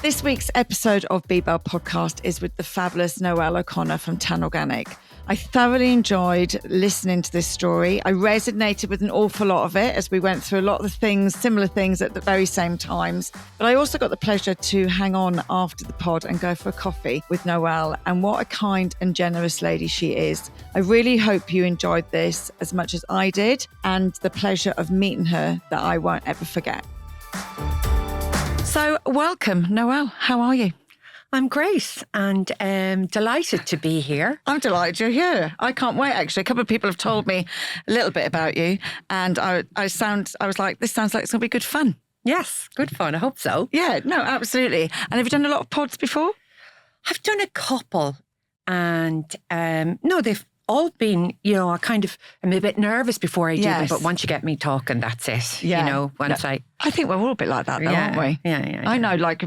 This week's episode of Be-Bell Podcast is with the fabulous Noelle O'Connor from TanOrganic. I thoroughly enjoyed listening to this story. I resonated with an awful lot of it as we went through a lot of the things, similar things at the very same times. But I also got the pleasure to hang on after the pod and go for a coffee with Noelle. And what a kind and generous lady she is. I really hope you enjoyed this as much as I did, and the pleasure of meeting her that I won't ever forget. So welcome, Noelle. How are you? I'm great and delighted to be here. I'm delighted you're here. I can't wait, actually. A couple of people have told me a little bit about you, and I was like, this sounds like it's going to be good fun. Yes, good fun. I hope so. Yeah, no, absolutely. And have you done a lot of pods before? I've done a couple, and no, they've all been, I'm a bit nervous before I do them, but once you get me talking, that's it. Yeah. I think we're all a bit like that though, aren't we? Yeah. I know, like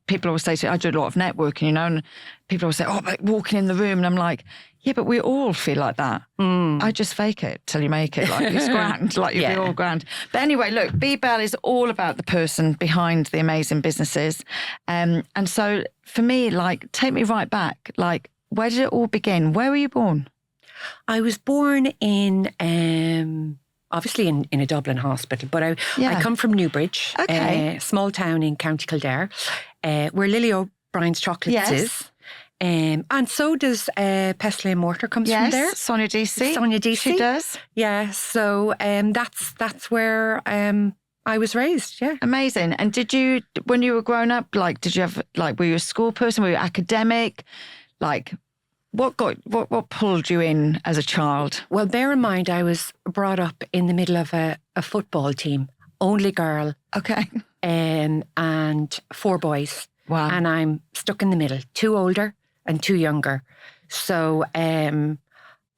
people always say to me, I do a lot of networking, and people always say, oh, but walking in the room, and I'm like, yeah, but we all feel like that. I just fake it till you make it. Like it's grand, like you'll be all grand. But anyway, look, Be-Bell is all about the person behind the amazing businesses. And so for me, like, take me right back. Like, where did it all begin? Where were you born? I was born in, obviously in a Dublin hospital, but I come from Newbridge, a small town in County Kildare, where Lily O'Brien's Chocolates is. And so does Pestle and Mortar comes from there. Sonia DC. Sonia DC. She does. Yeah, so that's where I was raised, yeah. Amazing. And did you, when you were growing up, like, did you have, like, were you a school person? Were you academic? Like, what pulled you in as a child? Well, bear in mind, I was brought up in the middle of a football team, only girl. Okay. And 4 boys. Wow. And I'm stuck in the middle, 2 older and 2 younger. So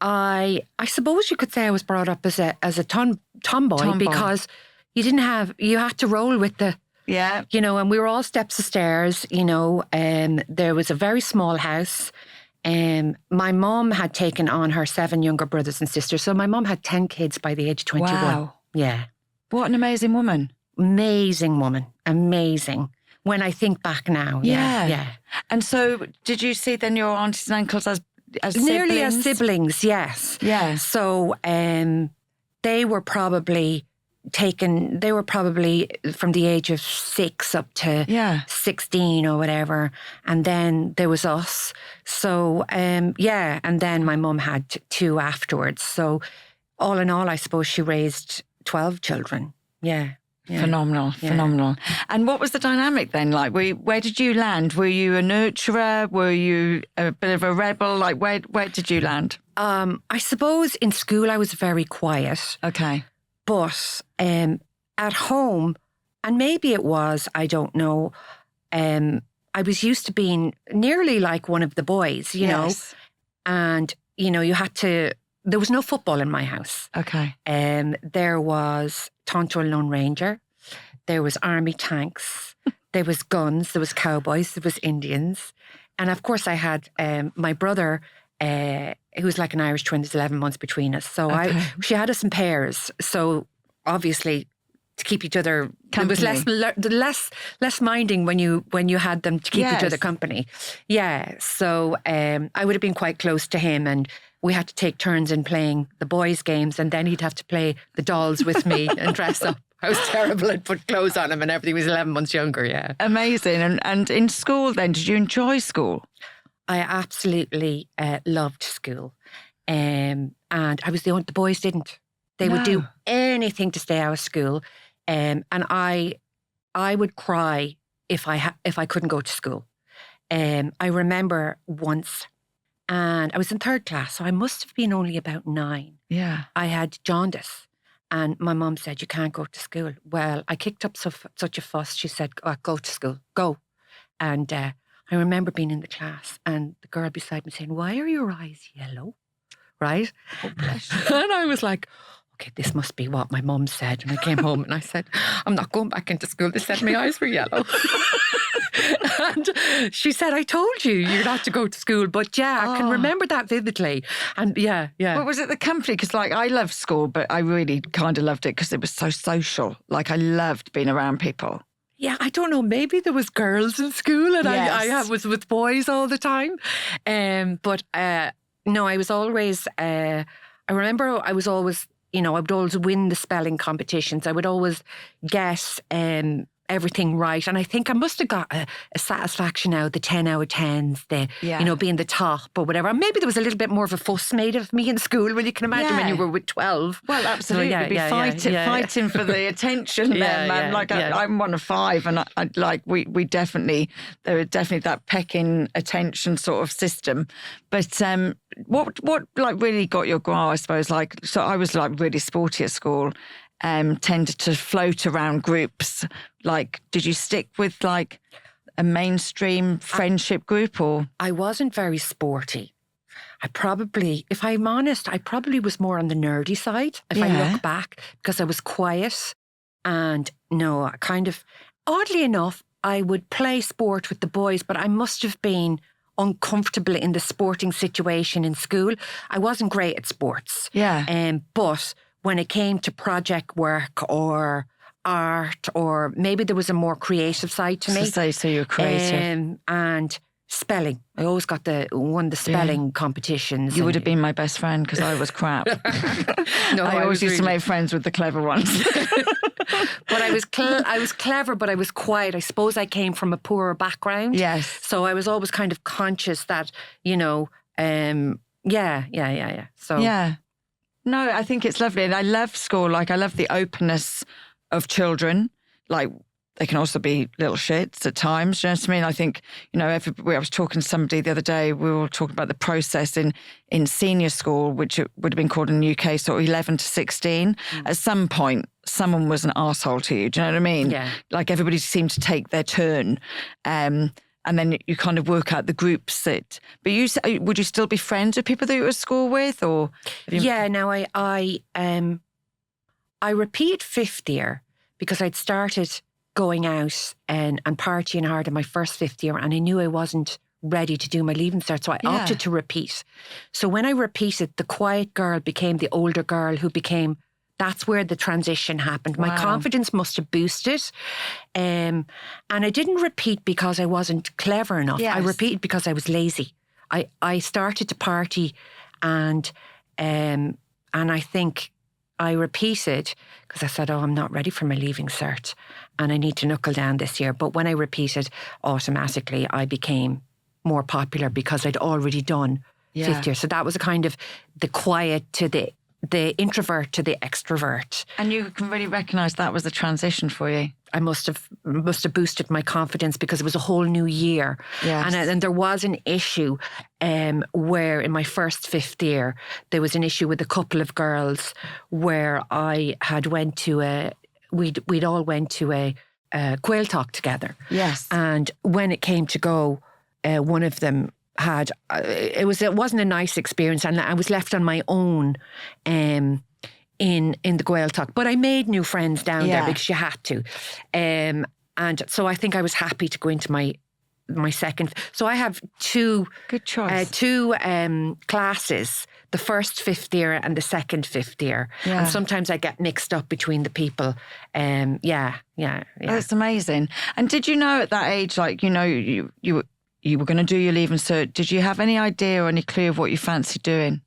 I suppose you could say I was brought up as a tomboy because you had to roll with the, and we were all steps of stairs, there was a very small house. My mom had taken on her 7 younger brothers and sisters. So my mom had 10 kids by the age of 21. Wow. Yeah. What an amazing woman. Amazing woman. Amazing. When I think back now. Yeah. And so did you see then your aunties and uncles as nearly siblings? as siblings, yes. Yeah. So they were probably from the age of 6 up to 16 or whatever. And then there was us. So, and then my mum had 2 afterwards. So all in all, I suppose she raised 12 children. Yeah. Phenomenal. And what was the dynamic then? Like, where did you land? Were you a nurturer? Were you a bit of a rebel? Like, where did you land? I suppose in school I was very quiet. Okay. But at home, and maybe it was, I don't know, I was used to being nearly like one of the boys, you know. And, there was no football in my house. Okay. There was Tonto and Lone Ranger. There was army tanks. There was guns. There was cowboys. There was Indians. And of course I had my brother, who was like an Irish twin. There's 11 months between us. So she had us in pairs. So obviously to keep each other company. There was less minding when you had them to keep each other company. Yeah. So I would have been quite close to him, and we had to take turns in playing the boys' games, and then he'd have to play the dolls with me and dress up. I was terrible at put clothes on him and everything. He was 11 months younger, yeah. Amazing. And in school then, did you enjoy school? I absolutely loved school. And I was the boys didn't. They would do anything to stay out of school. And I would cry if I couldn't go to school. I remember once, and I was in 3rd class, so I must have been only about 9. Yeah. I had jaundice, and my mum said, you can't go to school. Well, I kicked up such a fuss. She said, go to school, go. And I remember being in the class, and the girl beside me saying, why are your eyes yellow? Right? Oh, bless you. And I was like, okay, this must be what my mum said. And I came home and I said, I'm not going back into school. They said my eyes were yellow. And she said, I told you you're not to go to school. But I can remember that vividly. And yeah. But was it the company? Because I loved school, but I really kind of loved it because it was so social. Like I loved being around people. Yeah, I don't know. Maybe there was girls in school and I was with boys all the time. But no, I was always, I remember I was always, I would always win the spelling competitions. I would always get everything right. And I think I must have got a satisfaction out of the 10 out of 10s, being the top or whatever. And maybe there was a little bit more of a fuss made of me in school, when you can imagine when you were with 12. Well, absolutely. Fighting for the attention then, man. I'm one of 5 and we definitely, there was definitely that pecking attention sort of system. But what really got your grow, I suppose, so I was really sporty at school. Tended to float around groups. Did you stick with a mainstream friendship group or? I wasn't very sporty. If I'm honest, I probably was more on the nerdy side if I look back, because I was quiet and oddly enough, I would play sport with the boys, but I must have been uncomfortable in the sporting situation in school. I wasn't great at sports. Yeah. But when it came to project work or art, or maybe there was a more creative side to me. So you're creative. And spelling. I always won the spelling competitions. You would have been my best friend because I was crap. No, I always used to make friends with the clever ones. But I was clever, but I was quiet. I suppose I came from a poorer background. Yes. So I was always kind of conscious that, So. Yeah. No, I think it's lovely. And I love school. I love the openness of children. They can also be little shits at times. Do you know what I mean? I think, I was talking to somebody the other day, we were talking about the process in senior school, which it would have been called in the UK, sort of 11 to 16. At some point, someone was an arsehole to you. Do you know what I mean? Yeah. Everybody seemed to take their turn. And then you kind of work out the groups that. But would you still be friends with people that you were at school with, or? Yeah. Now I repeated 5th year because I'd started going out and partying hard in my first 5th year, and I knew I wasn't ready to do my Leaving Cert, so I opted to repeat. So when I repeated, the quiet girl became the older girl who became. That's where the transition happened. My confidence must have boosted. And I didn't repeat because I wasn't clever enough. Yes. I repeated because I was lazy. I started to party and I think I repeated because I said, I'm not ready for my Leaving Cert and I need to knuckle down this year. But when I repeated, automatically I became more popular because I'd already done 5th year. So that was a kind of the quiet to the introvert to the extrovert. And you can really recognise that was the transition for you. I must have boosted my confidence because it was a whole new year. Yes. And there was an issue where in my first 5th year, there was an issue with a couple of girls where I had went to we'd all went to a Quail Talk together. Yes. And when it came to go, one of them had it wasn't a nice experience, and I was left on my own in the Gael Talk. But I made new friends down there because you had to, and so I think I was happy to go into my second. So I have two good choice, two classes: the first 5th year and the second 5th year. Yeah. And sometimes I get mixed up between the people. That's amazing. And did you know at that age, you were going to do your Leaving Cert, did you have any idea or any clue of what you fancied doing?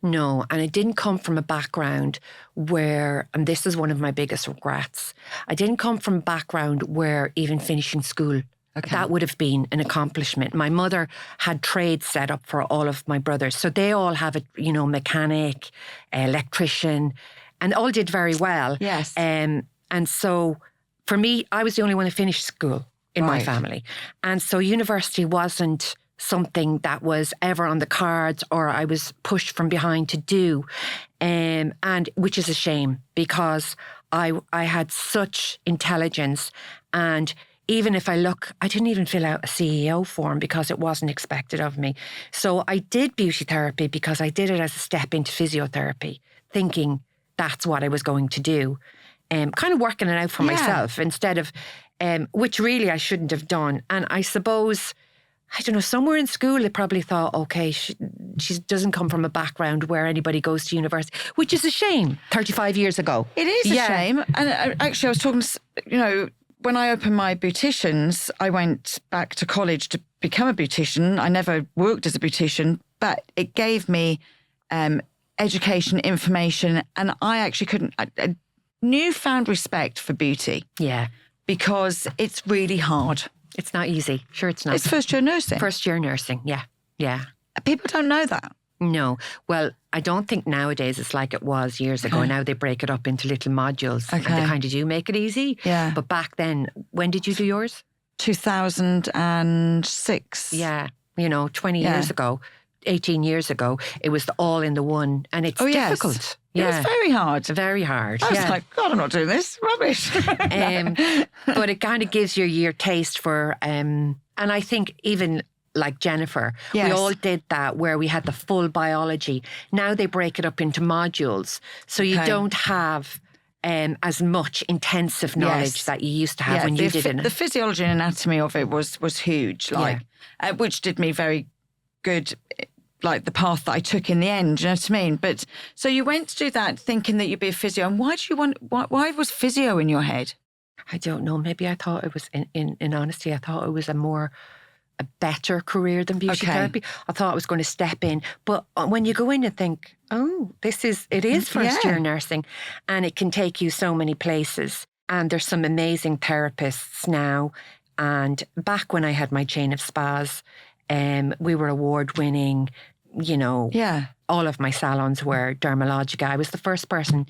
No, and it didn't come from a background where, and this is one of my biggest regrets, I didn't come from a background where even finishing school, that would have been an accomplishment. My mother had trades set up for all of my brothers. So they all have a, mechanic, electrician, and all did very well. Yes. And so for me, I was the only one who finished school in my family. And so university wasn't something that was ever on the cards or I was pushed from behind to do. And which is a shame because I had such intelligence, and even if I didn't even fill out a CEO form because it wasn't expected of me. So I did beauty therapy because I did it as a step into physiotherapy, thinking that's what I was going to do. Kind of working it out for myself instead of, which really I shouldn't have done. And I suppose, I don't know, somewhere in school they probably thought, okay, she doesn't come from a background where anybody goes to university, which is a shame 35 years ago. It is a shame. And actually I was talking, when I opened my beauticians, I went back to college to become a beautician. I never worked as a beautician, but it gave me education, information, and I actually couldn't. A newfound respect for beauty. Yeah. Because it's really hard. It's not easy. Sure, it's not. It's first year nursing. First year nursing, yeah. Yeah. People don't know that. No. Well, I don't think nowadays it's like it was years ago. Now they break it up into little modules and they kind of do make it easy. Yeah. But back then, when did you do yours? 2006. Yeah. 20 years ago, 18 years ago, it was all in the one, and it's difficult. Yes. Yeah. It was very hard. Very hard. I was like, God, I'm not doing this. Rubbish. But it kind of gives you your taste for, and I think even like Jennifer, we all did that where we had the full biology. Now they break it up into modules. So you don't have as much intensive knowledge that you used to have when you did it. The physiology and anatomy of it was huge, which did me very good, like the path that I took in the end, you know what I mean? But so you went to do that thinking that you'd be a physio. And why was physio in your head? I don't know. Maybe I thought it was, in honesty, I thought it was a better career than beauty therapy. I thought I was going to step in. But when you go in and think, it is first year nursing, and it can take you so many places. And there's some amazing therapists now. And back when I had my chain of spas, we were award-winning, all of my salons were Dermalogica. I was the first person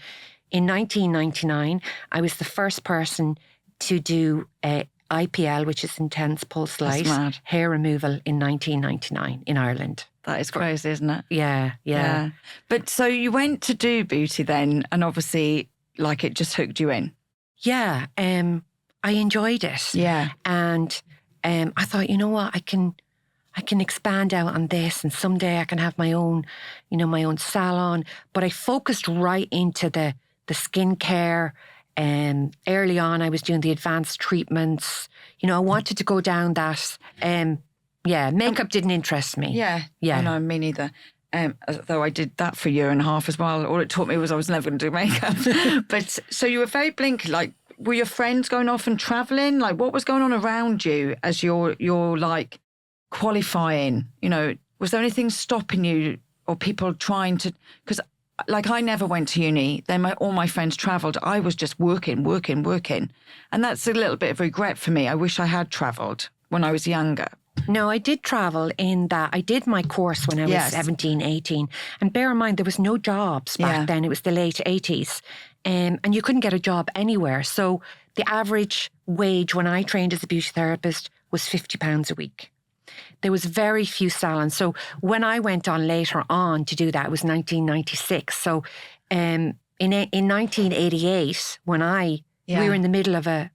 in 1999. I was the first person to do IPL, which is intense pulse light hair removal, in 1999 in Ireland. That is crazy, isn't it? Yeah. But so you went to do beauty then, and obviously, like, it just hooked you in. Yeah, I enjoyed it. Yeah, and I thought, you know what, I can expand out on this, and someday I can have my own, my own salon. But I focused right into the skincare. Early on, I was doing the advanced treatments. I wanted to go down that. Makeup didn't interest me. Yeah. No, me neither. Though I did that for a year and a half as well. All it taught me was I was never going to do makeup. But so you were very blinky. Like, were your friends going off and travelling? Like, what was going on around you as you're like qualifying? Was there anything stopping you, or people trying to? Because like, I never went to uni. Then all my friends travelled. I was just working. And that's a little bit of regret for me. I wish I had travelled when I was younger. No, I did travel in that. I did my course when I was 17, 18. And bear in mind, there was no jobs back then. It was the late 80s. And you couldn't get a job anywhere. So the average wage when I trained as a beauty therapist was £50 a week. There was very few salons. So when I went on later on to do that, it was 1996. So in 1988, when we were in the middle of a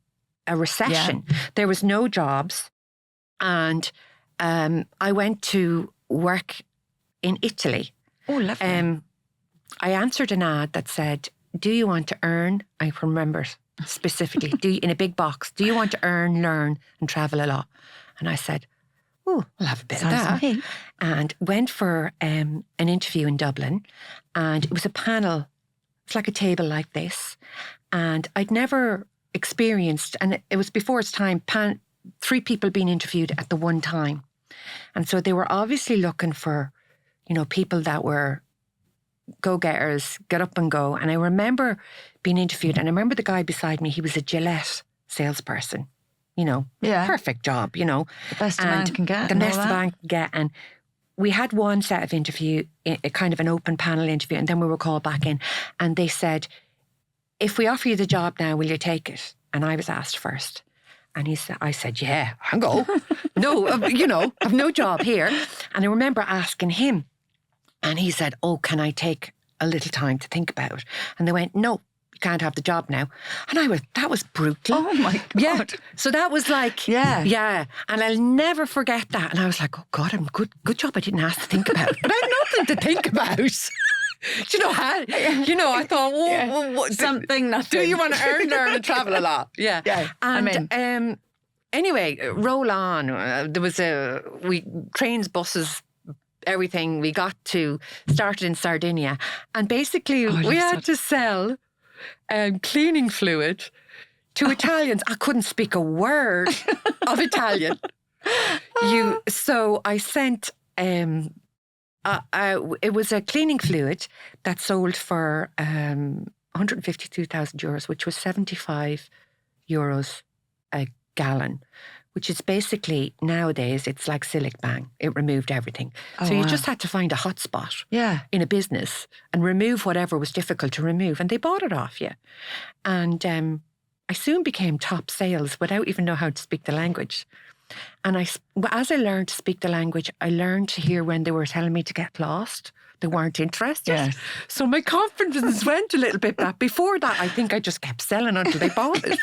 recession, there was no jobs. And I went to work in Italy. Oh, lovely. I answered an ad that said, do you want to earn? I remember specifically, in a big box, do you want to earn, learn and travel a lot? And I said, oh, I'll have a bit of that. Nice. And went for an interview in Dublin. And it was a panel. It's like a table like this. And I'd never experienced, and it was before its time, 3 people being interviewed at the one time. And so they were obviously looking for, people that were go-getters, get up and go. And I remember being interviewed, and I remember the guy beside me, he was a Gillette salesperson. Perfect job, The best a man can get. The best a man can get. And we had one set of interview, a kind of an open panel interview, and then we were called back in. And they said, if we offer you the job now, will you take it? And I was asked first. And I said, yeah, I'll go. No, I've no job here. And I remember asking him, and he said, oh, can I take a little time to think about it? And they went, no, you can't have the job now. And that was brutal. Oh my God. Yeah. So that was like, yeah. And I'll never forget that. And I was like, oh God, I'm good job I didn't have to think about it. But I had nothing to think about. Do you know how? I thought, what, something, nothing. Do you want to earn, learn and travel a lot? Yeah. And anyway, roll on. There was trains, buses, everything. We started in Sardinia. And basically we had to sell cleaning fluid to Italians. I couldn't speak a word of Italian. So I sent, it was a cleaning fluid that sold for 152,000 euros, which was 75 euros a gallon, which is basically, nowadays, it's like Silic Bang. It removed everything. So you just had to find a hotspot in a business and remove whatever was difficult to remove. And they bought it off you. And I soon became top sales without even know how to speak the language. And as I learned to speak the language, I learned to hear when they were telling me to get lost. They weren't interested. Yes. So my confidence went a little bit back. Before that, I think I just kept selling until they bought it.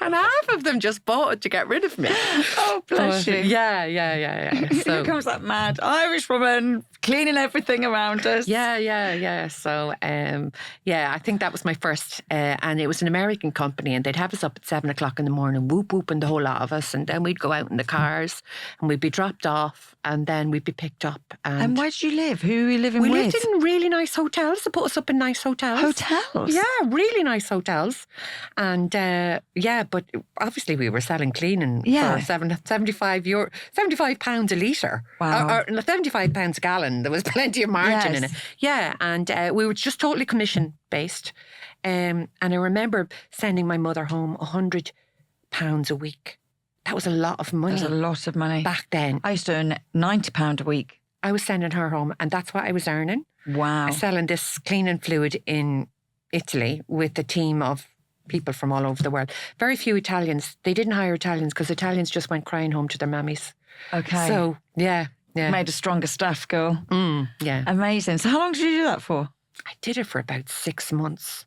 And half of them just bought it to get rid of me. Oh, bless you. Yeah. So, here comes that mad Irish woman cleaning everything around us. Yeah. So, I think that was my first, and it was an American company, and they'd have us up at 7 o'clock in the morning, whooping the whole lot of us, and then we'd go out in the cars, and we'd be dropped off, and then we'd be picked up. And where did you live? Who were you living we with? We lived in really nice hotels. They put us up in nice hotels. Hotels? Yeah, really nice hotels. And but obviously we were selling cleaning for 75 pounds a litre. Wow. Or 75 pounds a gallon. There was plenty of margin in it. Yeah, and we were just totally commission based. And I remember sending my mother home £100 a week. That was a lot of money. That was a lot of money. Back then. I used to earn £90 a week. I was sending her home, and that's what I was earning. Wow. Selling this cleaning fluid in Italy with a team of people from all over the world. Very few Italians. They didn't hire Italians because Italians just went crying home to their mammies. Okay. So, yeah. Made a stronger staff girl. Yeah. Amazing. So how long did you do that for? I did it for about 6 months.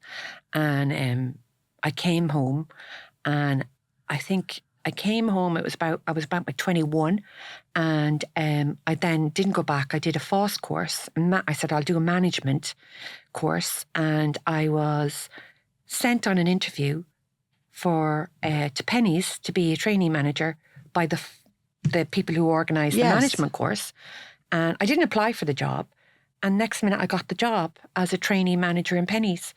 And I came home, and I think I came home, I was about my 21, and I then didn't go back. I did a FOSS course. I said, I'll do a management course, and I was sent on an interview to Penneys to be a trainee manager by the people who organised the management course. And I didn't apply for the job. And next minute I got the job as a trainee manager in Penneys.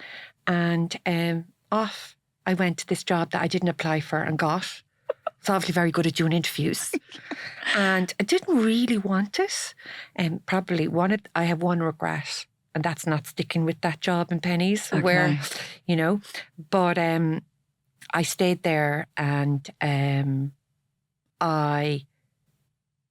And off I went to this job that I didn't apply for and got. I was obviously very good at doing interviews. And I didn't really want it. I have one regret, and that's not sticking with that job in Penneys, where, but I stayed there, and I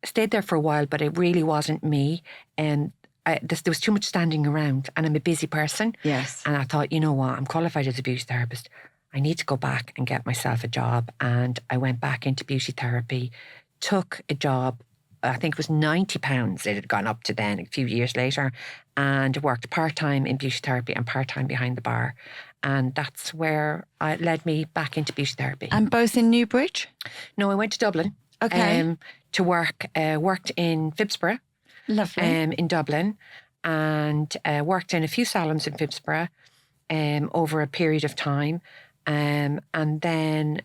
stayed there for a while, but it really wasn't me. And there was too much standing around, and I'm a busy person. Yes. And I thought, you know what, I'm qualified as a beauty therapist. I need to go back and get myself a job. And I went back into beauty therapy, took a job, I think it was £90. It had gone up to then a few years later, and worked part-time in beauty therapy and part-time behind the bar. And that's where it led me back into beauty therapy. And both in Newbridge? No, I went to Dublin. Okay. To work. Worked in Phibsborough. Lovely. In Dublin, and worked in a few salons in Phibsborough over a period of time. And then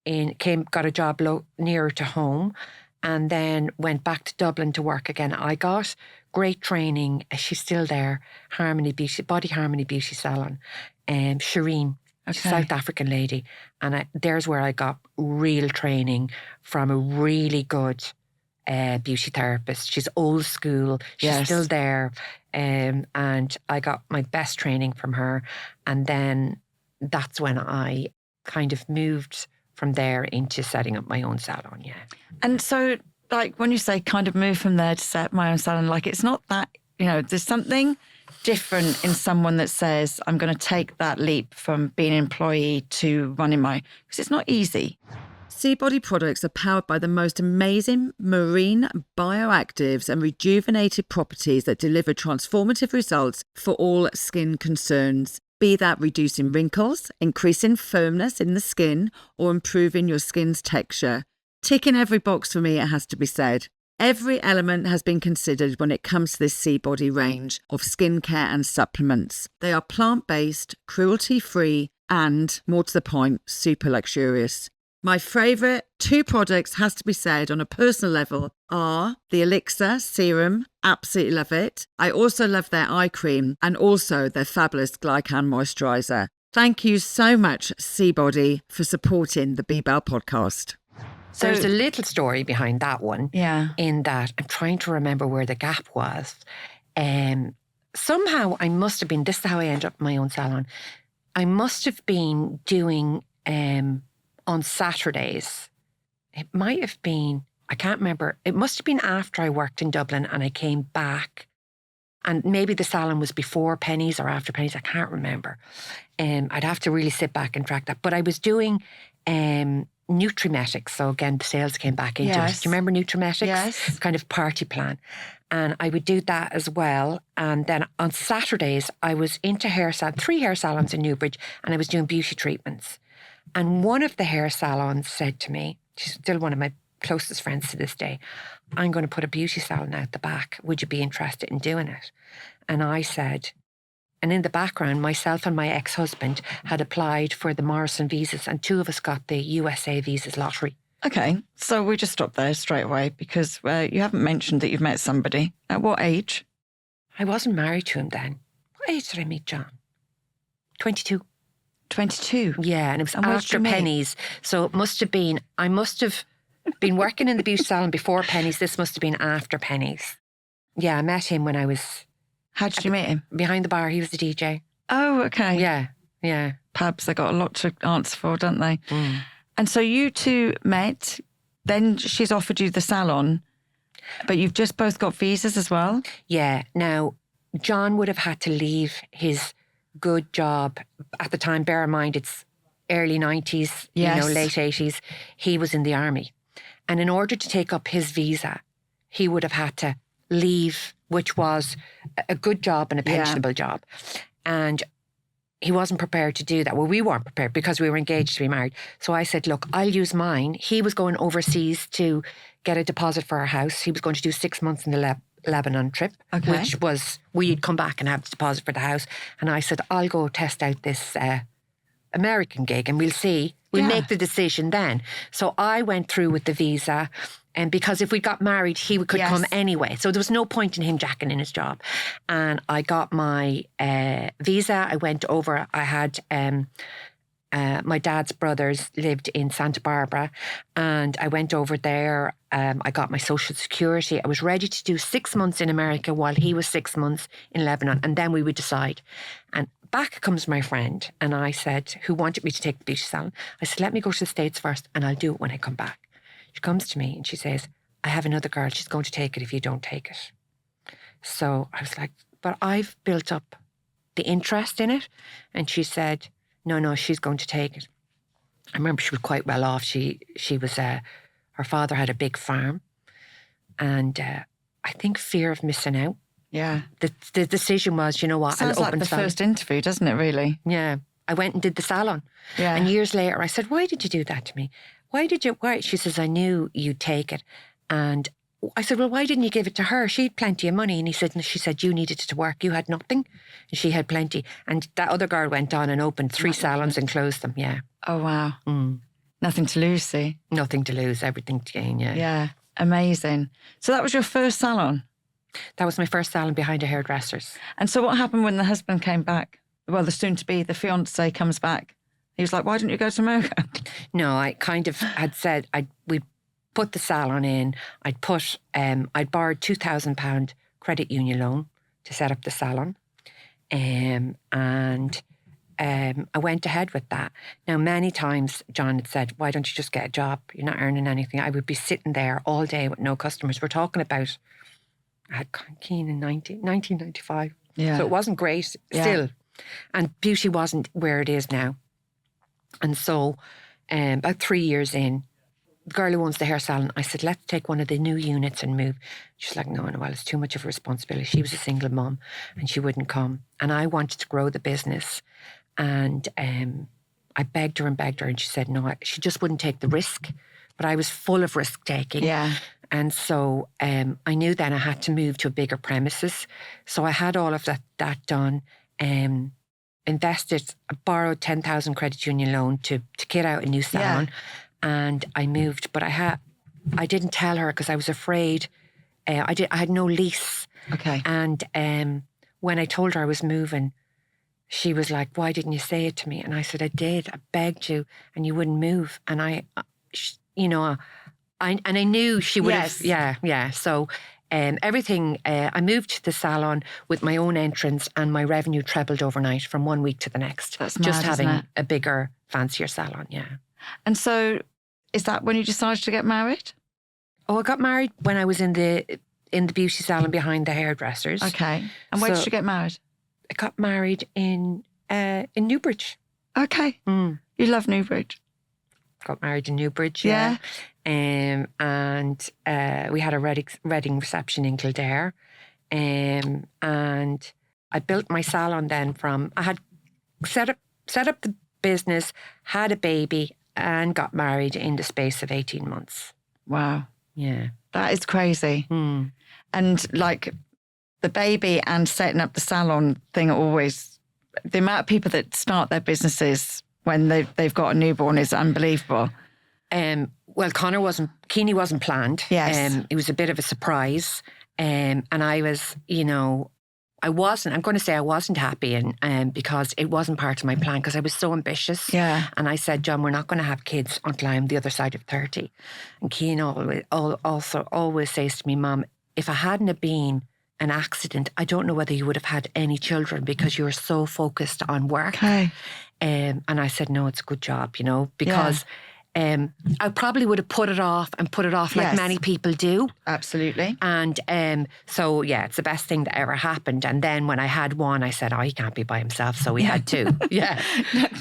got a job nearer to home, and then went back to Dublin to work again. I got great training. She's still there, Body Harmony Beauty Salon, Shireen, South African lady. And there's where I got real training from a really good beauty therapist. She's old school. She's still there. And I got my best training from her. And then that's when I kind of moved from there into setting up my own salon, And so, like, when you say kind of move from there to set my own salon, like, it's not that, there's something different in someone that says, I'm going to take that leap from being an employee to running because it's not easy. Seabody products are powered by the most amazing marine bioactives and rejuvenated properties that deliver transformative results for all skin concerns. Be that reducing wrinkles, increasing firmness in the skin, or improving your skin's texture. Ticking every box for me, it has to be said. Every element has been considered when it comes to this Seabody range of skincare and supplements. They are plant-based, cruelty-free, and, more to the point, super luxurious. My favourite 2 products, has to be said on a personal level, are the Elixir Serum. Absolutely love it. I also love their eye cream and also their fabulous Glycan Moisturiser. Thank you so much, Seabody, for supporting the Be Bell podcast. So there's a little story behind that one. Yeah. In that I'm trying to remember where the gap was. Somehow I must have been, this is how I ended up in my own salon. I must have been doing on Saturdays. It might have been, I can't remember. It must have been after I worked in Dublin and I came back. And maybe the salon was before Penneys or after Penneys. I can't remember. I'd have to really sit back and track that. But I was doing Nutrimetics. So again, the sales came back into it. Do you remember Nutrimetics? Yes. Kind of party plan. And I would do that as well. And then on Saturdays, I was into three hair salons in Newbridge, and I was doing beauty treatments. And one of the hair salons said to me, she's still one of my closest friends to this day, I'm going to put a beauty salon out the back. Would you be interested in doing it? And I said, and in the background, myself and my ex-husband had applied for the Morrison visas, and two of us got the USA visas lottery. Okay, so we just stop there straight away because you haven't mentioned that you've met somebody. At what age? I wasn't married to him then. What age did I meet John? 22. 22? Yeah, and it was after Penneys. So it must have been, I must have been working in the beauty salon before Penneys. This must have been after Penneys. Yeah, I met him when I was... How did you meet him? Behind the bar. He was the DJ. Oh, okay. Yeah. Pubs, they got a lot to answer for, don't they? Mm. And so you two met, then she's offered you the salon, but you've just both got visas as well? Yeah. Now, John would have had to leave his good job at the time. Bear in mind, it's early 90s, late 80s. He was in the army. And in order to take up his visa, he would have had to leave, which was a good job and a pensionable job. And he wasn't prepared to do that. Well, we weren't prepared because we were engaged to be married. So I said, look, I'll use mine. He was going overseas to get a deposit for our house. He was going to do 6 months in the Lebanon trip, which was, we'd come back and have the deposit for the house. And I said, I'll go test out this American gig and we'll see. We'll make the decision then. So I went through with the visa. And because if we got married, he could come anyway. So there was no point in him jacking in his job. And I got my visa. I went over. I had my dad's brothers lived in Santa Barbara. And I went over there. I got my Social Security. I was ready to do 6 months in America while he was 6 months in Lebanon. And then we would decide. And back comes my friend. And I said, who wanted me to take the beauty salon. I said, let me go to the States first and I'll do it when I come back. She comes to me and she says, I have another girl. She's going to take it if you don't take it. So I was like, but I've built up the interest in it. And she said, no, she's going to take it. I remember she was quite well off. She was, her father had a big farm. And I think fear of missing out. Yeah. The decision was, you know what? Sounds like the first interview, doesn't it, really? Yeah. I went and did the salon. Yeah. And years later, I said, why did you do that to me? Why? She says, I knew you'd take it. And I said, well, why didn't you give it to her? She had plenty of money. And she said, you needed it to work. You had nothing. And she had plenty. And that other girl went on and opened 3 salons and closed them. Yeah. Oh, wow. Nothing to lose, see? Nothing to lose, everything to gain, yeah. Yeah. Amazing. So that was your first salon? That was my first salon behind a hairdresser's. And so what happened when the husband came back? Well, the soon-to-be, the fiancé comes back. He was like, why didn't you go to America? No, I kind of had said we'd put the salon in. I'd borrowed £2,000 credit union loan to set up the salon. And I went ahead with that. Now, many times John had said, why don't you just get a job? You're not earning anything. I would be sitting there all day with no customers. We're talking about, I had Keen in 1995. Yeah. So it wasn't great still. And beauty wasn't where it is now. And so about 3 years in, the girl who owns the hair salon, I said, let's take one of the new units and move. She's like, no, well, it's too much of a responsibility. She was a single mom and she wouldn't come. And I wanted to grow the business. And I begged her and she said no, she just wouldn't take the risk. But I was full of risk taking. Yeah. And so I knew then I had to move to a bigger premises. So I had all of that done. Invested, borrowed 10,000 credit union loan to kit out a new salon, and I moved. But I didn't tell her because I was afraid. I had no lease. Okay. And when I told her I was moving, she was like, why didn't you say it to me? And I said, I did. I begged you and you wouldn't move. And I knew she would have. Yeah. So everything, I moved to the salon with my own entrance and my revenue trebled overnight from 1 week to the next. That's mad, just having isn't it? a bigger, fancier salon, yeah. And so is that when you decided to get married? Oh, I got married when I was in the beauty salon behind the hairdressers. Okay. And where did you get married? I got married in Newbridge. Okay. Mm. You love Newbridge. Got married in Newbridge, yeah. And we had a wedding reception in Kildare. And I built my salon then I had set up the business, had a baby, and got married in the space of 18 months. Wow. Yeah. That is crazy. Mm. And like the baby and setting up the salon thing always, the amount of people that start their businesses when they've got a newborn is unbelievable. Well, Keane wasn't planned. Yes. It was a bit of a surprise. And I was, I wasn't happy and because it wasn't part of my plan because I was so ambitious. Yeah. And I said, John, we're not going to have kids until I'm the other side of 30. And Keane always says to me, Mom, if I hadn't have been an accident, I don't know whether you would have had any children because you're so focused on work. Okay. And I said, no, it's a good job, because I probably would have put it off like many people do. Absolutely. And so, it's the best thing that ever happened. And then when I had one, I said, he can't be by himself. So we had two. Yeah.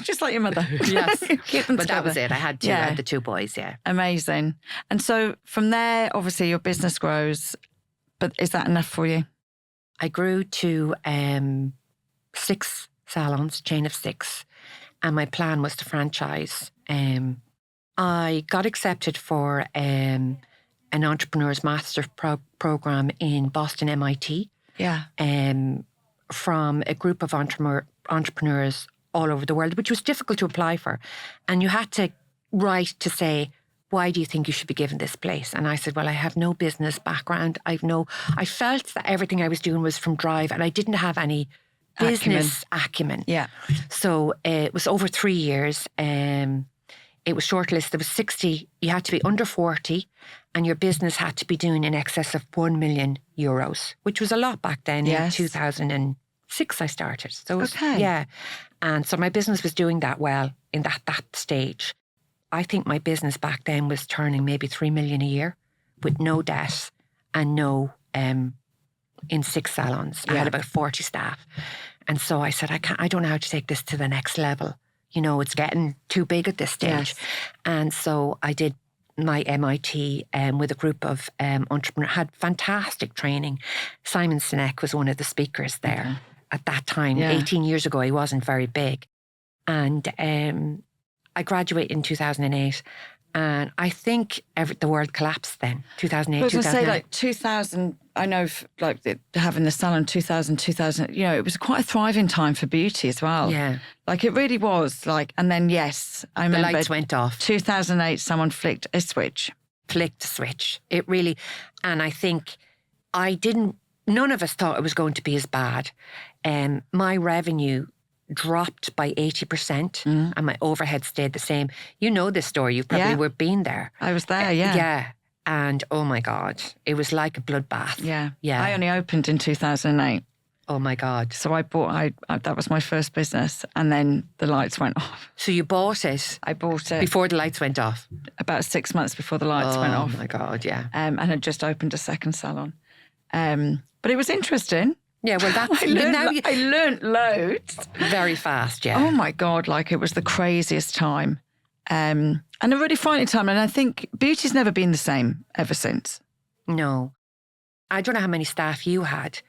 Just like your mother. Yes. Keep them but together. that was it. I had two. I had the two boys, yeah. Amazing. And so from there, obviously your business grows, but is that enough for you? I grew to 6 salons, chain of 6. And my plan was to franchise. I got accepted for an entrepreneur's master program in Boston, MIT. Yeah. From a group of entrepreneurs all over the world, which was difficult to apply for. And you had to write to say, why do you think you should be given this place? And I said, well, I have no business background. I felt that everything I was doing was from drive and I didn't have any business acumen. Yeah. So it was over 3 years. It was shortlisted. There was 60. You had to be under 40 and your business had to be doing in excess of 1 million euros, which was a lot back then. Yes. In 2006 I started. So it was, okay. Yeah. And so my business was doing that well in that stage. I think my business back then was turning maybe 3 million a year with no debt and no, in 6 salons. I had about 40 staff. And so I said, I don't know how to take this to the next level. It's getting too big at this stage. Yes. And so I did my MIT with a group of entrepreneurs, had fantastic training. Simon Sinek was one of the speakers there at that time. 18 years ago, he wasn't very big. And I graduated in 2008. And I think the world collapsed then, 2008, 2009. I was going to say, like, 2000, I know, having the salon 2000, it was quite a thriving time for beauty as well. Yeah. Like, it really was. I remember... The lights went off. 2008, someone flicked a switch. It really... And I think none of us thought it was going to be as bad. My revenue dropped by 80% and my overhead stayed the same. You know this story. You've probably were been there. I was there, yeah. Yeah. And oh my God, it was like a bloodbath. Yeah. Yeah. I only opened in 2008. Oh my God. So I that was my first business and then the lights went off. So you bought it? I bought it. Before the lights went off? About 6 months before the lights went off. Oh my God, yeah. And had just opened a second salon. But it was interesting. Yeah, well, that's... I learned loads. Very fast, yeah. Oh, my God, it was the craziest time. And a really frightening time. And I think beauty's never been the same ever since. No. I don't know how many staff you had,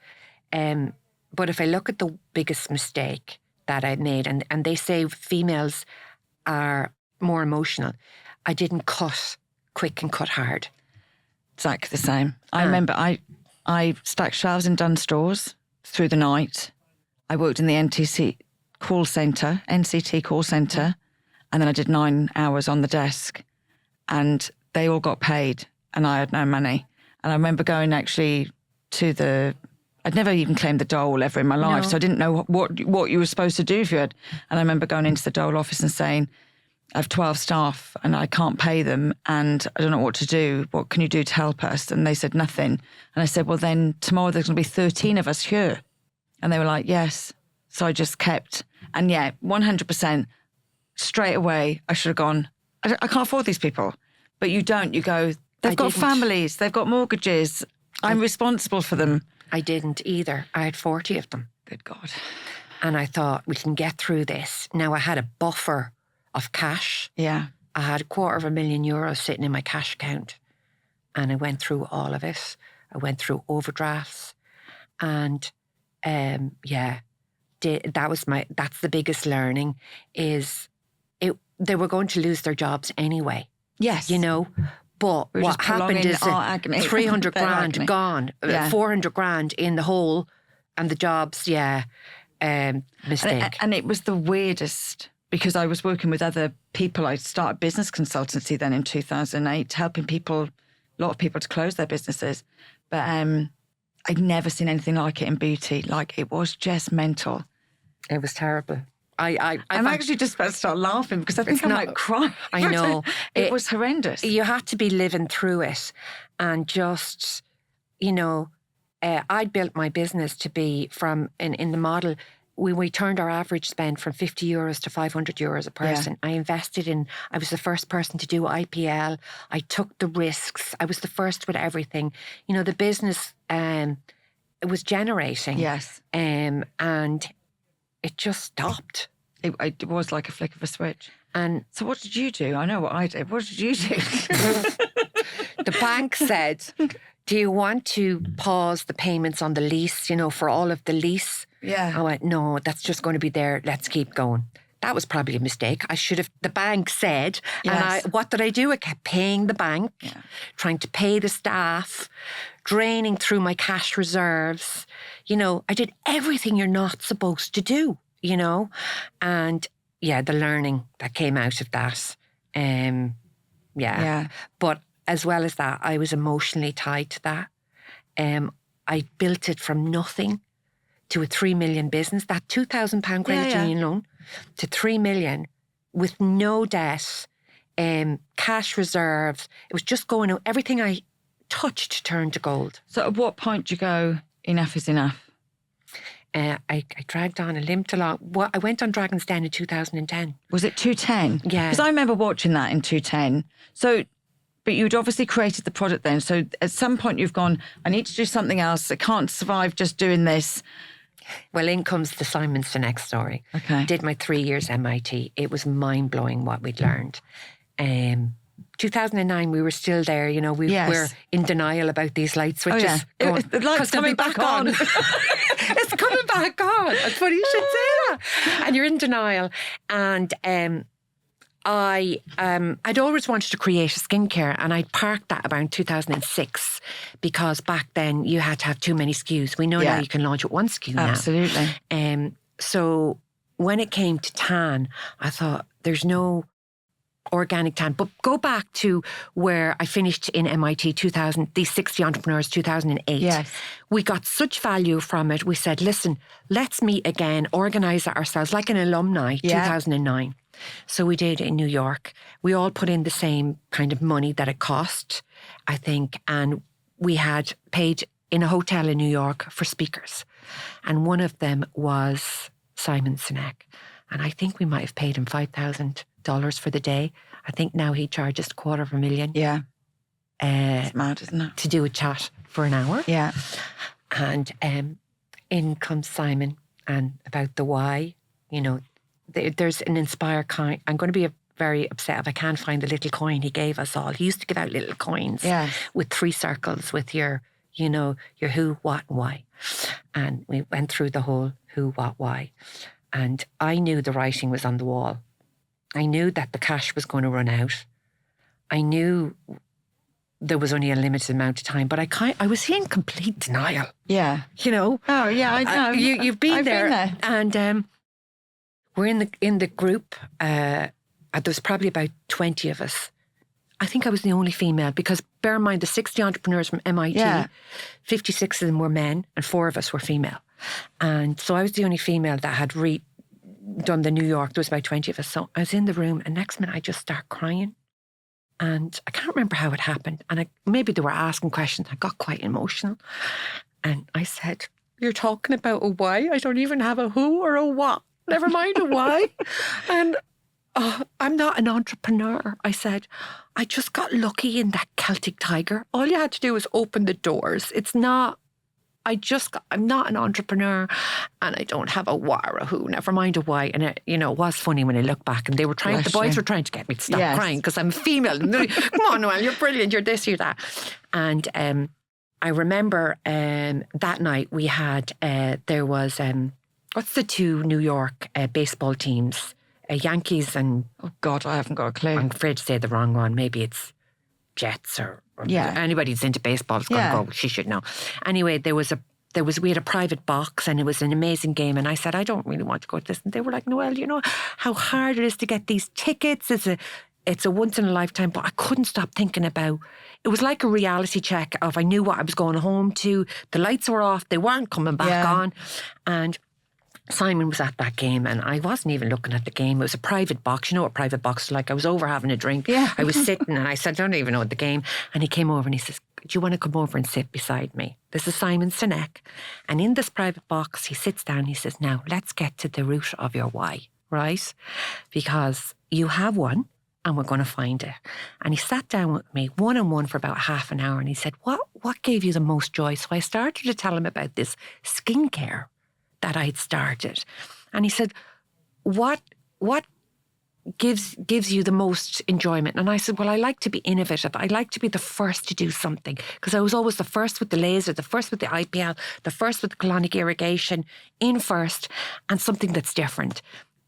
but if I look at the biggest mistake that I made, and they say females are more emotional, I didn't cut quick and cut hard. Exactly the same. I remember I stacked shelves in Dunnes Stores through the night. I worked in the NCT call centre, and then I did 9 hours on the desk and they all got paid and I had no money. And I remember going actually to the I'd never even claimed the dole ever in my life, No. so I didn't know what you were supposed to do if you had. And I remember going into the dole office and saying, I have 12 staff and I can't pay them and I don't know what to do. What can you do to help us? And they said nothing. And I said, well, then tomorrow there's going to be 13 of us here. And they were like, yes. So I just kept. And yeah, 100% straight away, I should have gone, I can't afford these people. But you don't. You go, they've got families, they've got mortgages. I'm responsible for them. I didn't either. I had 40 of them. Good God. And I thought, we can get through this. Now, I had a buffer of cash. Yeah. I had €250,000 sitting in my cash account. And I went through all of it. I went through overdrafts. And that's the biggest learning is they were going to lose their jobs anyway. Yes. You know, but We're what just happened is agony. 300 Their grand agony. gone, Yeah. 400 grand in the hole, and the jobs, mistake. And it was the weirdest because I was working with other people. I started business consultancy then in 2008, helping a lot of people to close their businesses. But I'd never seen anything like it in beauty. Like, it was just mental. It was terrible. I'm actually just about to start laughing because I think I might cry. I know. It was horrendous. You had to be living through it and just, I built my business to be in the model, we turned our average spend from €50 to €500 a person. Yeah. I was the first person to do IPL. I took the risks. I was the first with everything. The business, it was generating. Yes. And it just stopped. It was like a flick of a switch. And so what did you do? I know what I did. What did you do? The bank said, do you want to pause the payments on the lease, for all of the lease? Yeah. I went, no, that's just going to be there. Let's keep going. That was probably a mistake. the bank said, yes. And what did I do? I kept paying the bank, trying to pay the staff, draining through my cash reserves. I did everything you're not supposed to do, and the learning that came out of that. But as well as that, I was emotionally tied to that. I built it from nothing to a 3 million business, that £2,000 credit union loan to 3 million with no debt, cash reserves. It was just going out. Everything I touched turned to gold. So at what point do you go, enough is enough? I dragged on, I limped along. Well, I went on Dragon's Den in 2010. Was it 210? Yeah. Because I remember watching that in 210. So, but you'd obviously created the product then. So at some point you've gone, I need to do something else. I can't survive just doing this. Well, in comes the Simon Sinek story. Okay. Did my 3 years MIT. It was mind-blowing what we'd learned. 2009, we were still there. We were in denial about these light switches. Oh, yeah. The light's coming back on. It's coming back on. That's funny you should say that. And you're in denial. And I'd always wanted to create a skincare, and I parked that about 2006 because back then you had to have too many SKUs. We know now you can launch with one SKU now. Absolutely. So when it came to tan, I thought there's no organic tan. But go back to where I finished in MIT 2000, these 60 entrepreneurs, 2008. Yes. We got such value from it. We said, listen, let's meet again, organise it ourselves like an alumni, 2009. So we did in New York. We all put in the same kind of money that it cost, I think. And we had paid in a hotel in New York for speakers. And one of them was Simon Sinek. And I think we might have paid him $5,000 for the day. I think now he charges $250,000. Yeah. It's mad, isn't it? To do a chat for an hour. Yeah. And in comes Simon and about the why. There's an inspire coin. I'm going to be very upset if I can't find the little coin he gave us all. He used to give out little coins with 3 circles with your who, what, and why. And we went through the whole who, what, why. And I knew the writing was on the wall. I knew that the cash was going to run out. I knew there was only a limited amount of time, but I was in complete denial. Yeah. Oh yeah, I know. You've been I've there. been there. And we're in the group. There was probably about 20 of us. I think I was the only female, because bear in mind the 60 entrepreneurs from MIT, 56 of them were men and 4 of us were female. And so I was the only female that had done the New York. There was about 20 of us. So I was in the room, and next minute I just start crying. And I can't remember how it happened. And maybe they were asking questions. I got quite emotional. And I said, "You're talking about a why? I don't even have a who or a what. Never mind a why." And I'm not an entrepreneur. I said, "I just got lucky in that Celtic tiger. All you had to do was open the doors. I'm not an entrepreneur, and I don't have a what or a who, never mind a why." And it was funny when I look back, and the boys were trying to get me to stop crying because I'm female. And they're like, "Come on, Noelle, you're brilliant. You're this, you're that." And I remember that night we had, there was, what's the 2 New York baseball teams? Yankees and... Oh, God, I haven't got a clue. I'm afraid to say the wrong one. Maybe it's Jets or anybody who's into baseball is going to go, she should know. Anyway, we had a private box, and it was an amazing game. And I said, "I don't really want to go to this." And they were like, "Noelle, you know how hard it is to get these tickets? It's a once in a lifetime." But I couldn't stop thinking about, it was like a reality check of, I knew what I was going home to. The lights were off. They weren't coming back on. And Simon was at that game, and I wasn't even looking at the game. It was a private box. You know what private box is like? I was over having a drink. Yeah. I was sitting, and I said, "I don't even know the game." And he came over and he says, "Do you want to come over and sit beside me? This is Simon Sinek." And in this private box, he sits down and he says, "Now, let's get to the root of your why, right? Because you have one, and we're going to find it." And he sat down with me one-on-one for about half an hour, and he said, what gave you the most joy? So I started to tell him about this skincare that I'd started. And he said, what gives you the most enjoyment? And I said, "Well, I like to be innovative. I like to be the first to do something, because I was always the first with the laser, the first with the IPL, the first with the colonic irrigation, in first, and something that's different."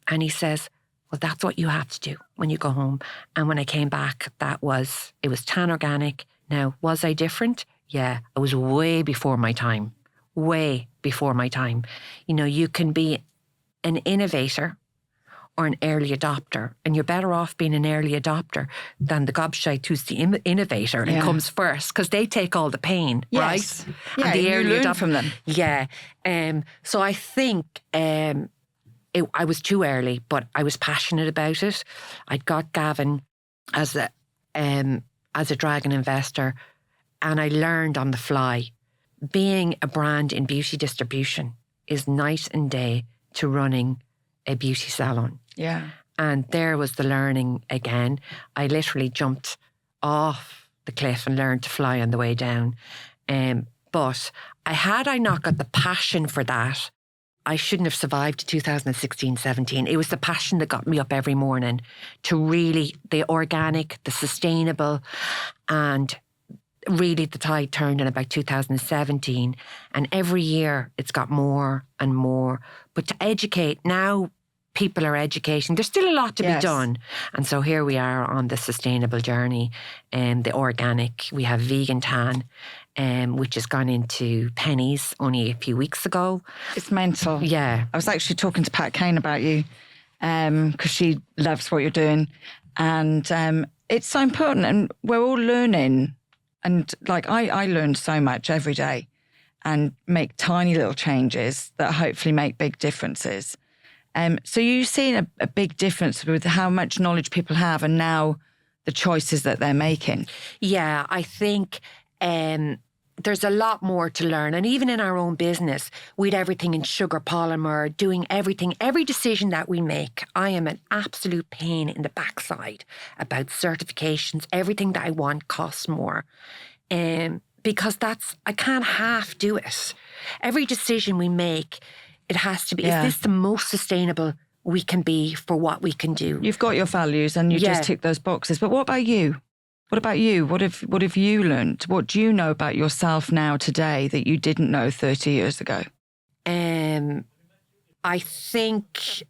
And he says, "Well, that's what you have to do when you go home." And when I came back, it was TanOrganic. Now, was I different? Yeah, I was way before my time. Way before my time. You can be an innovator or an early adopter, and you're better off being an early adopter than the gobshite who's the innovator and comes first, because they take all the pain, right? Yeah, and the you early learn from them. Yeah. So I think I was too early, but I was passionate about it. I'd got Gavin as a dragon investor, and I learned on the fly. Being a brand in beauty distribution is night and day to running a beauty salon. Yeah. And there was the learning again. I literally jumped off the cliff and learned to fly on the way down. But had I not got the passion for that, I shouldn't have survived 2016, 17. It was the passion that got me up every morning to really, the organic, the sustainable, and really the tide turned in about 2017, and every year it's got more and more. But to educate, now people are educating. There's still a lot to be done. And so here we are on the sustainable journey, and the organic. We have vegan tan, which has gone into Penneys only a few weeks ago. It's mental. Yeah. I was actually talking to Pat Kane about you, because she loves what you're doing. And it's so important, and we're all learning. And I learn so much every day, and make tiny little changes that hopefully make big differences. So you've seen a big difference with how much knowledge people have, and now the choices that they're making. Yeah, I think there's a lot more to learn. And even in our own business, we'd everything in sugar polymer, doing everything, every decision that we make. I am an absolute pain in the backside about certifications. Everything that I want costs more. Because I can't half do it. Every decision we make, it has to be, is this the most sustainable we can be for what we can do? You've got your values and you just tick those boxes. But what about you? What about you? What have you learned? What do you know about yourself now today that you didn't know 30 years ago? I think,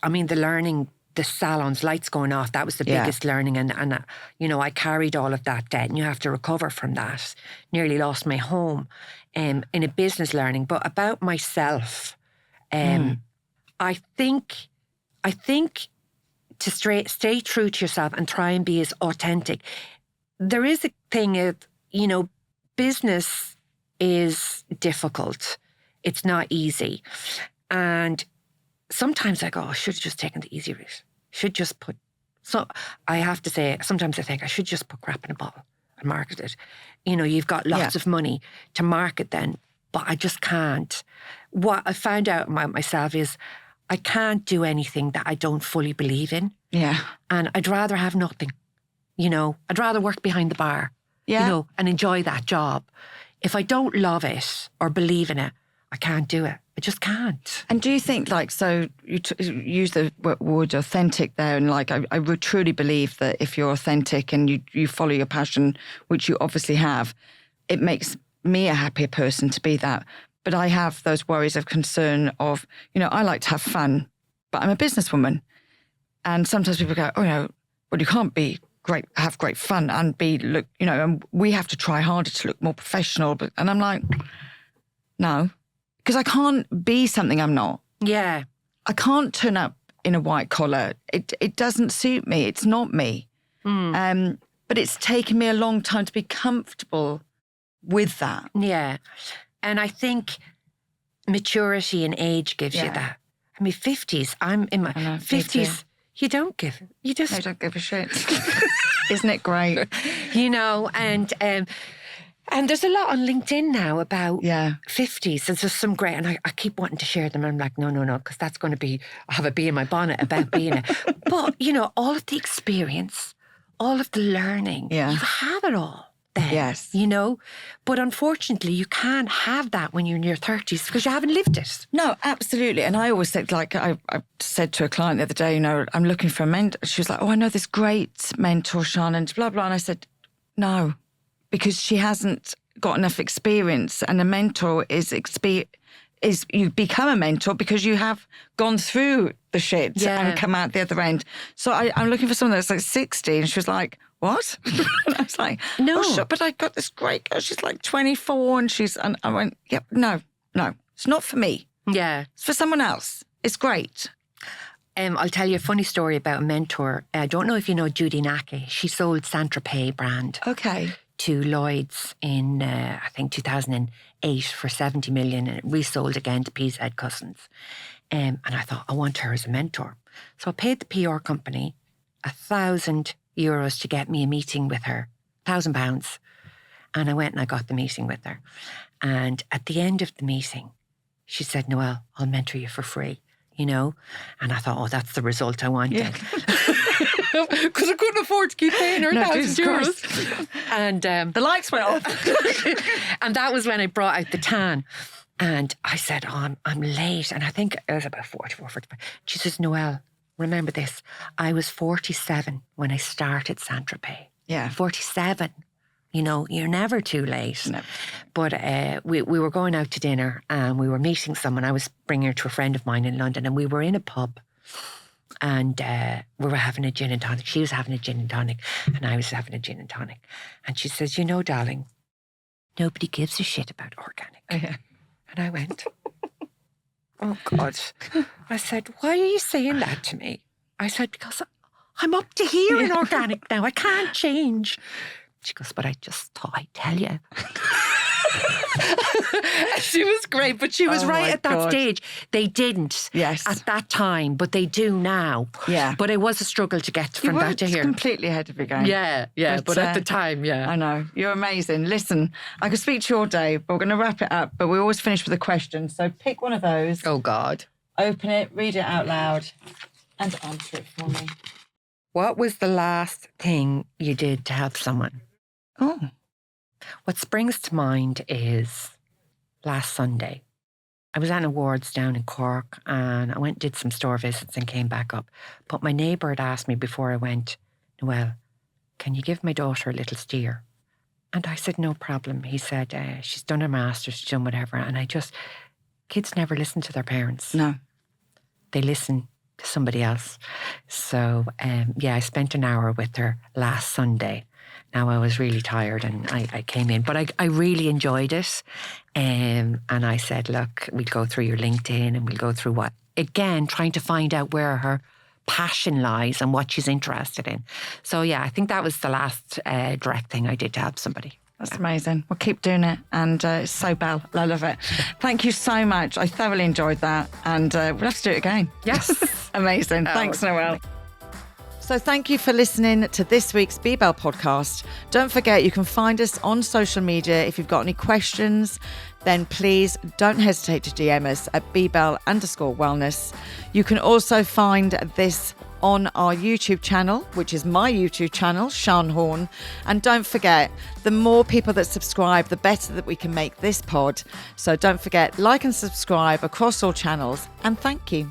the learning, the salons, lights going off, that was the biggest learning. And I carried all of that debt, and you have to recover from that. Nearly lost my home in a business learning. But about myself, I think to stay true to yourself and try and be as authentic. There is a thing of, business is difficult. It's not easy. And sometimes I go, I should have just taken the easy route. So I have to say, sometimes I think I should just put crap in a bottle and market it. You've got lots of money to market then, but I just can't. What I found out about myself is I can't do anything that I don't fully believe in. Yeah. And I'd rather have nothing. I'd rather work behind the bar, and enjoy that job. If I don't love it or believe in it, I can't do it. I just can't. And do you think, so you use the word authentic there, and I would truly believe that if you're authentic and you follow your passion, which you obviously have, it makes me a happier person to be that. But I have those worries of concern of, I like to have fun, but I'm a businesswoman. And sometimes people go, well, you can't have great fun and and we have to try harder to look more professional. And I'm like, no, because I can't be something I'm not. Yeah. I can't turn up in a white collar. It doesn't suit me. It's not me. But it's taken me a long time to be comfortable with that. Yeah. And I think maturity and age gives you that. I mean, 50s, I'm in my 50s. You don't give a shit. Isn't it great? And there's a lot on LinkedIn now about 50s. There's just some great, and I keep wanting to share them. I'm like, no, because that's going to be, I have a bee in my bonnet about being it. But, all of the experience, all of the learning, you have it all then. Yes. But unfortunately, you can't have that when you're in your 30s because you haven't lived it. No, absolutely. And I always said, I said to a client the other day, I'm looking for a mentor. She was like, I know this great mentor, Sean, and blah, blah. And I said, no, because she hasn't got enough experience. And a mentor is you become a mentor because you have gone through the shit and come out the other end. So I'm looking for someone that's 60. And she was like, what? And I was like, no, sure, but I got this great girl. She's 24 and I went, yep, no, it's not for me. Yeah. It's for someone else. It's great. I'll tell you a funny story about a mentor. I don't know if you know Judy Nake. She sold Saint-Tropez brand. Okay. To Lloyd's in, I think, 2008 for 70 million. And it resold again to PZ Cousins. And I thought, I want her as a mentor. So I paid the PR company €1,000 to get me a meeting with her, £1,000. And I went and I got the meeting with her. And at the end of the meeting, she said, Noelle, I'll mentor you for free, And I thought, that's the result I wanted. Because I couldn't afford to keep paying her €1,000. And the lights went off. And that was when I brought out the tan. And I said, I'm late. And I think it was about 44, 45. She says, Noelle, remember this. I was 47 when I started Saint-Tropez. Yeah. 47. You're never too late. No. But we were going out to dinner and we were meeting someone. I was bringing her to a friend of mine in London and we were in a pub and we were having a gin and tonic. She was having a gin and tonic and I was having a gin and tonic. And she says, darling, nobody gives a shit about organic. Yeah. And I went, oh God. I said, why are you saying that to me? I said, because I'm up to here in organic now. I can't change. She goes, but I just thought I'd tell you. She was great, but she was right at that stage. They didn't at that time, but they do now. Yeah. But it was a struggle to get from that to here. Completely ahead of your game. Yeah. But at the time, I know. You're amazing. Listen, I could speak to you all day, but we're going to wrap it up. But we always finish with a question. So pick one of those. Oh, God. Open it, read it out loud, and answer it for me. What was the last thing you did to help someone? Oh. What springs to mind is last Sunday. I was at an awards down in Cork and I went and did some store visits and came back up. But my neighbour had asked me before I went, Noelle, can you give my daughter a little steer? And I said, no problem. He said, she's done her master's, she's done whatever. And kids never listen to their parents. No. They listen to somebody else. So, I spent an hour with her last Sunday. Now, I was really tired and I came in, but I really enjoyed it. And I said, look, we'll go through your LinkedIn and we'll go through trying to find out where her passion lies and what she's interested in. So yeah, I think that was the last direct thing I did to help somebody. That's amazing. We'll keep doing it. And it's so Belle. I love it. Thank you so much. I thoroughly enjoyed that. And we'll have to do it again. Yes. Amazing. Thanks, Noelle. So thank you for listening to this week's Be Belle podcast. Don't forget, you can find us on social media. If you've got any questions, then please don't hesitate to DM us at @bbell_wellness. You can also find this on our YouTube channel, which is my YouTube channel, Sian Horn. And don't forget, the more people that subscribe, the better that we can make this pod. So don't forget, like and subscribe across all channels. And thank you.